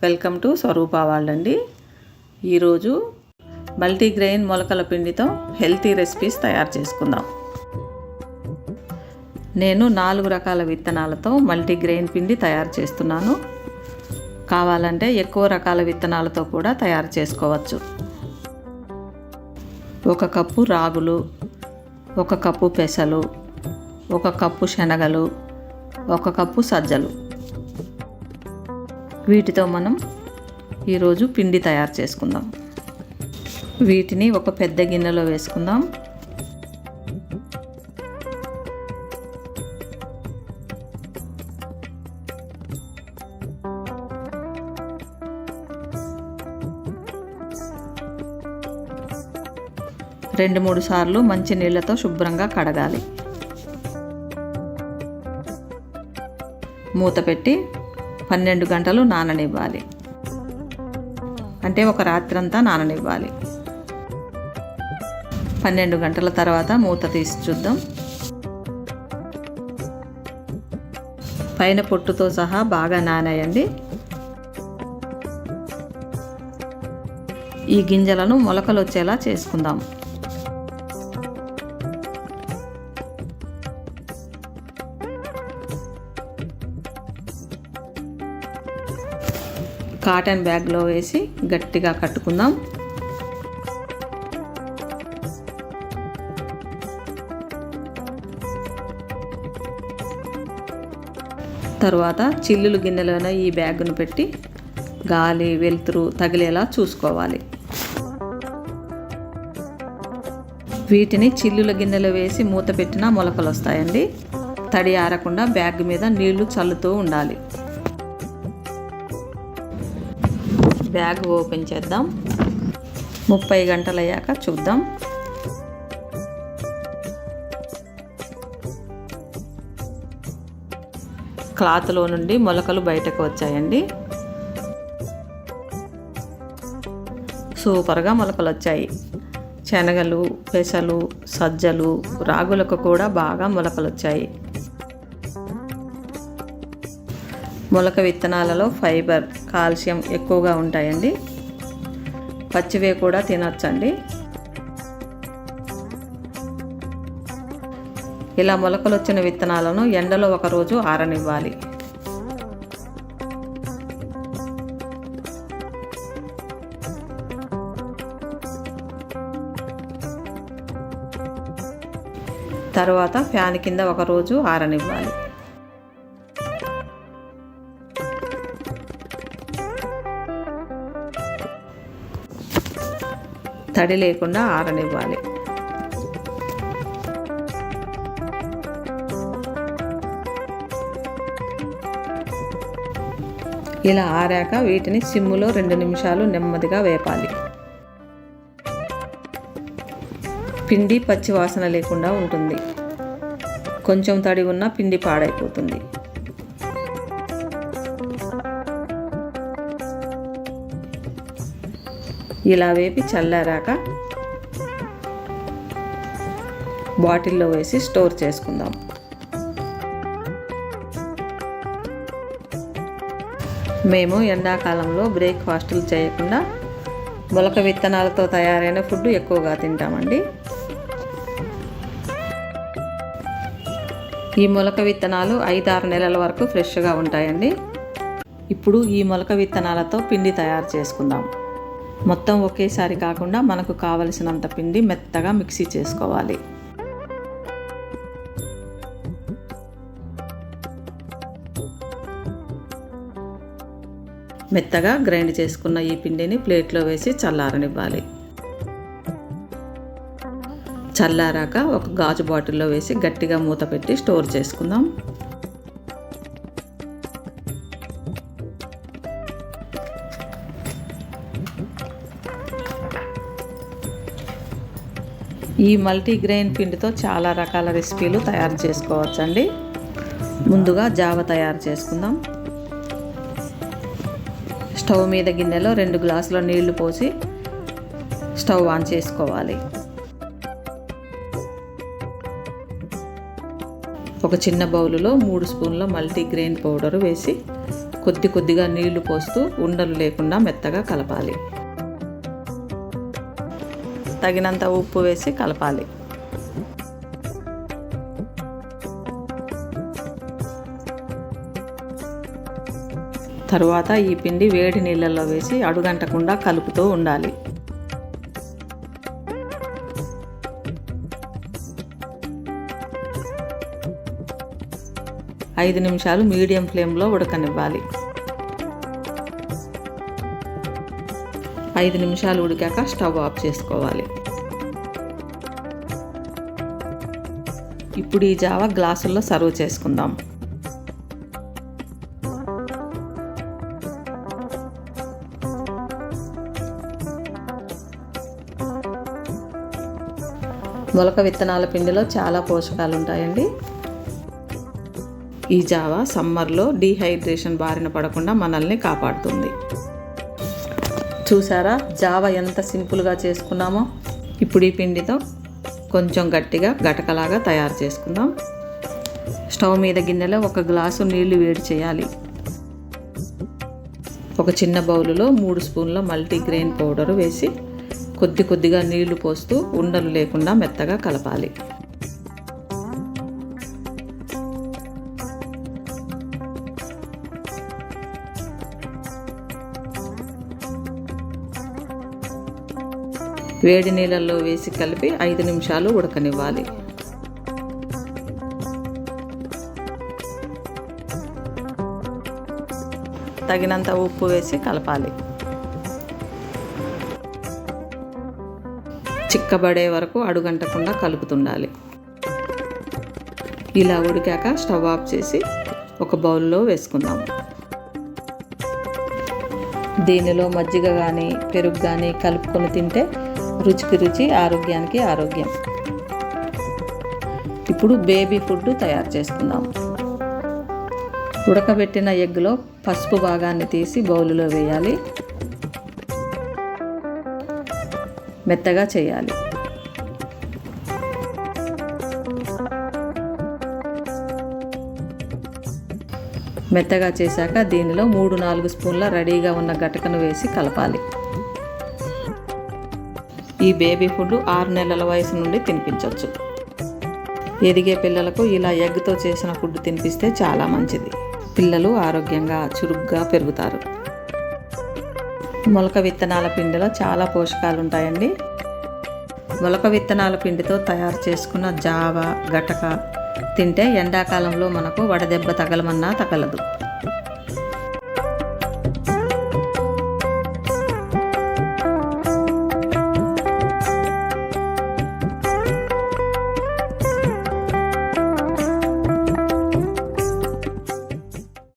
Welcome to Swaroopa world అండి. ఈరోజు multigrain మొలకల పిండితో హెల్తీ రెసిపీస్ తయారు చేసుకుందాం. నేను 4 రకాల విత్తనాలతో మల్టీగ్రెయిన్ పిండి తయారు చేస్తున్నాను. కావాలంటే ఎక్కువ రకాల విత్తనాలతో కూడా తయారు చేసుకోవచ్చు. 1 కప్పు రాగులు, 1 కప్పు పెసలు, 1 కప్పు శనగలు, 1 కప్పు సజ్జలు. వీటితో మనం ఈరోజు పిండి తయారు చేసుకుందాం. వీటిని ఒక పెద్ద గిన్నెలో వేసుకుందాం. రెండు మూడు సార్లు మంచి నీళ్ళతో శుభ్రంగా కడగాలి. మూత పెట్టి 12 గంటలు నాననివ్వాలి. అంటే ఒక రాత్రంతా నాననివ్వాలి. 12 గంటల తర్వాత మూత తీసి చూద్దాం. పైన పొట్టుతో సహా బాగా నానాయండి. ఈ గింజలను మొలకలు వచ్చేలా చేసుకుందాం. కాటన్ బ్యాగ్లో వేసి గట్టిగా కట్టుకుందాం. తర్వాత చిల్లులు గిన్నెలోనే ఈ బ్యాగ్ను పెట్టి గాలి వెలుతురు తగిలేలా చూసుకోవాలి. వీటిని చిల్లుల గిన్నెలో వేసి మూత పెట్టినా మొలకలు వస్తాయండి. తడి ఆరకుండా బ్యాగ్ మీద నీళ్లు చల్లుతూ ఉండాలి. బ్యాగ్ ఓపెన్ చేద్దాం. 30 గంటలు అయ్యాక చూద్దాం. క్లాత్లో నుండి మొలకలు బయటకు వచ్చాయండి. సూపర్గా మొలకలు వచ్చాయి. శనగలు, పెసలు, సజ్జలు, రాగులకు కూడా బాగా మొలకలు వచ్చాయి. మొలక విత్తనాలలో ఫైబర్, కాల్షియం ఎక్కువగా ఉంటాయండి. పచ్చివే కూడా తినొచ్చండి. ఇలా మొలకలు వచ్చిన విత్తనాలను ఎండలో 1 రోజు ఆరనివ్వాలి. తర్వాత ఫ్యాన్ కింద 1 రోజు ఆరనివ్వాలి. తడి లేకుండా ఆరనివ్వాలి. ఇలా ఆరాక వీటిని సిమ్ములో 2 నిమిషాలు నెమ్మదిగా వేపాలి. పిండి పచ్చి వాసన లేకుండా ఉంటుంది. కొంచెం తడి ఉన్న పిండి పాడైపోతుంది. ఇలా వేపి చల్లారాక బాటిల్లో వేసి స్టోర్ చేసుకుందాం. మేము ఎండాకాలంలో బ్రేక్ఫాస్టులు చేయకుండా మొలక విత్తనాలతో తయారైన ఫుడ్ ఎక్కువగా తింటామండి. ఈ మొలక విత్తనాలు 5-6 నెలల వరకు ఫ్రెష్గా ఉంటాయండి. ఇప్పుడు ఈ మొలక విత్తనాలతో పిండి తయారు చేసుకుందాం. మొత్తం ఒకేసారి కాకుండా మనకు కావలసినంత పిండి మెత్తగా మిక్సీ చేసుకోవాలి. మెత్తగా గ్రైండ్ చేసుకున్న ఈ పిండిని ప్లేట్లో వేసి చల్లారనివ్వాలి. చల్లారాక ఒక గాజు బాటిల్లో వేసి గట్టిగా మూత పెట్టి స్టోర్ చేసుకుందాం. ఈ మల్టీగ్రెయిన్ పిండితో చాలా రకాల రెసిపీలు తయారు చేసుకోవచ్చండి. ముందుగా జావ తయారు చేసుకుందాం. స్టవ్ మీద గిన్నెలో 2 గ్లాసుల నీళ్లు పోసి స్టవ్ ఆన్ చేసుకోవాలి. ఒక చిన్న బౌలులో 3 స్పూన్ల మల్టీగ్రెయిన్ పౌడర్ వేసి కొద్ది కొద్దిగా నీళ్లు పోస్తూ ఉండలు లేకుండా మెత్తగా కలపాలి. తగినంత ఉప్పు వేసి కలపాలి. తరువాత ఈ పిండి వేడి నీళ్ళల్లో వేసి అడుగంటకుండా కలుపుతూ ఉండాలి. ఐదు నిమిషాలు మీడియం ఫ్లేమ్లో ఉడకనివ్వాలి. 5 నిమిషాలు ఉడికాక స్టవ్ ఆఫ్ చేసుకోవాలి. ఇప్పుడు ఈ జావ గ్లాసుల్లో సర్వ్ చేసుకుందాం. మొలక విత్తనాల పిండిలో చాలా పోషకాలు ఉంటాయండి. ఈ జావ సమ్మర్లో డీహైడ్రేషన్ బారిన పడకుండా మనల్ని కాపాడుతుంది. చూసారా జావ ఎంత సింపుల్గా చేసుకున్నామో. ఇప్పుడు ఈ పిండితో కొంచెం గట్టిగా గటకలాగా తయారు చేసుకుందాం. స్టవ్ మీద గిన్నెలో 1 గ్లాసు నీళ్లు వేడి చేయాలి. ఒక చిన్న బౌలులో 3 స్పూన్ల మల్టీగ్రెయిన్ పౌడర్ వేసి కొద్ది కొద్దిగా నీళ్లు పోస్తూ ఉండలు లేకుండా మెత్తగా కలపాలి. వేడి నీళ్ళల్లో వేసి కలిపి 5 నిమిషాలు ఉడకనివ్వాలి. తగినంత ఉప్పు వేసి కలపాలి. చిక్కబడే వరకు అడుగంటకుండా కలుపుతుండాలి. ఇలా ఉడికాక స్టవ్ ఆఫ్ చేసి ఒక బౌల్లో వేసుకుందాం. దీనిలో మజ్జిగ కానీ పెరుగు కానీ కలుపుకొని తింటే రుచికి రుచి, ఆరోగ్యానికి ఆరోగ్యం. ఇప్పుడు బేబీ ఫుడ్ తయారు చేసుకుందాం. ఉడకబెట్టిన ఎగ్గులో పసుపు భాగాన్ని తీసి బౌలులో వేయాలి. మెత్తగా చేయాలి. మెత్తగా చేశాక దీనిలో 3-4 స్పూన్ల రెడీగా ఉన్న గటకను వేసి కలపాలి. ఈ బేబీ ఫుడ్ 6 నెలల వయసు నుండి తినిపించవచ్చు. ఎదిగే పిల్లలకు ఇలా ఎగ్తో చేసిన ఫుడ్ తినిపిస్తే చాలా మంచిది. పిల్లలు ఆరోగ్యంగా చురుగ్గా పెరుగుతారు. మొలక విత్తనాల పిండిలో చాలా పోషకాలు ఉంటాయండి. మొలక విత్తనాల పిండితో తయారు చేసుకున్న జావ, గటక తింటే ఎండాకాలంలో మనకు వడదెబ్బ తగలమన్నా తగలదు.